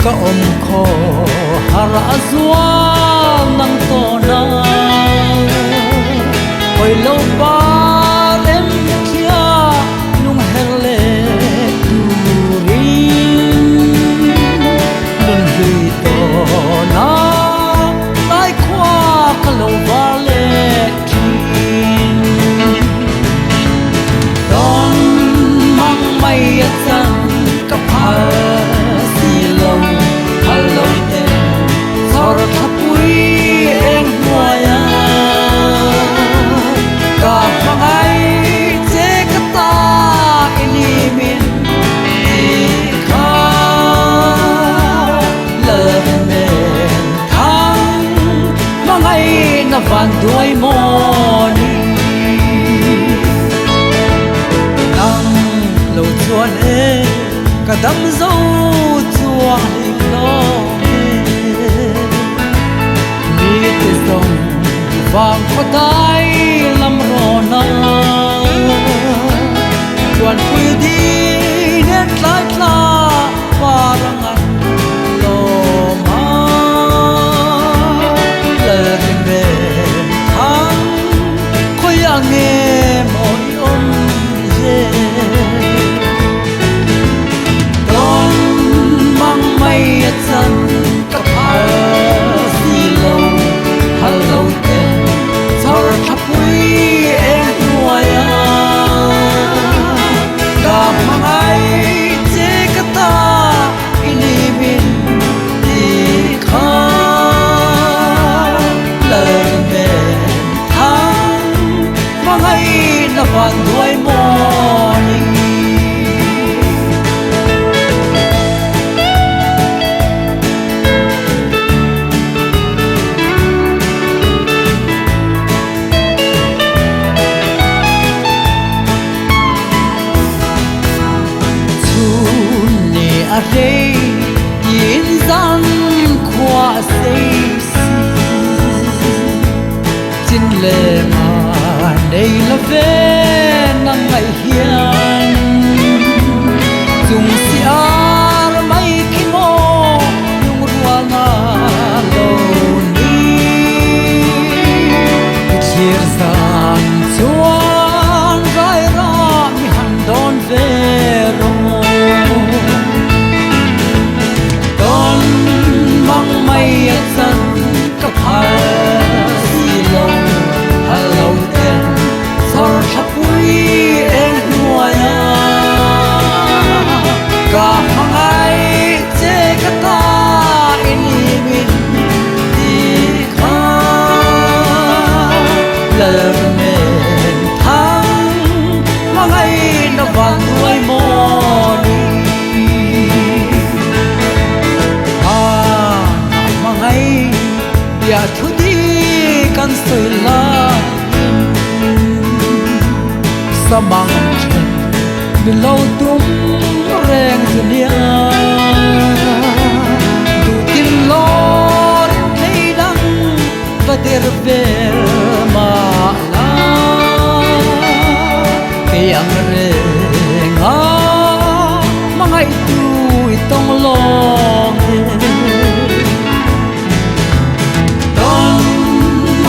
ka om kho hara zua nang to na hoi lo ba lem kia lung herle tu rin lun hui to na lai kwa ka lo ba le tin don mang mai ya chan ka pha van đuôi mòn nắng lâu chuan ê cả đám dâu chuang hình lo mi tê sông vàng có tay làm rò na chuan phui đi nên lại la và răng anh lo ma lệ về nghe mỗi ôm dê con mang mây chân các hà xì lâu hà lâu tên sao thắp quý em nuôi cả mang ai chế cả ta ini min đi khá lời về na van đuôi morning chun ne a rei yin zan khwa sei chin le ma đây là về năm ngày hiền dùng xiar mấy khi mô nhung rùa ngà lâu ní chia sàn chuan rai ra mi hàn đón về rồi đón mang mây chân cấp hai lâu lâu thắp quý em nuôi cả mang ai chế cả ta ini min đi khá lời mền thắng mang ai nó vàng đuôi mòn mang ai ya thu đi căn sợi la sa mang chen min lo tum reng dunia du tin lo thei dang va der ver ma la ke yang re nga mangai tu tong long don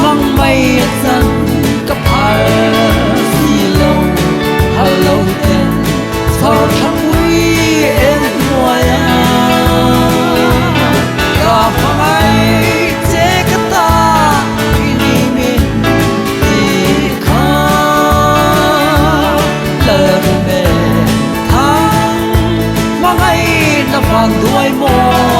mang mai san ka phai lâu tên sao thắp quý em nuôi cả phong ai chế cả ta ini min đi khá lời về tháng mang ai đã vàng đuôi mò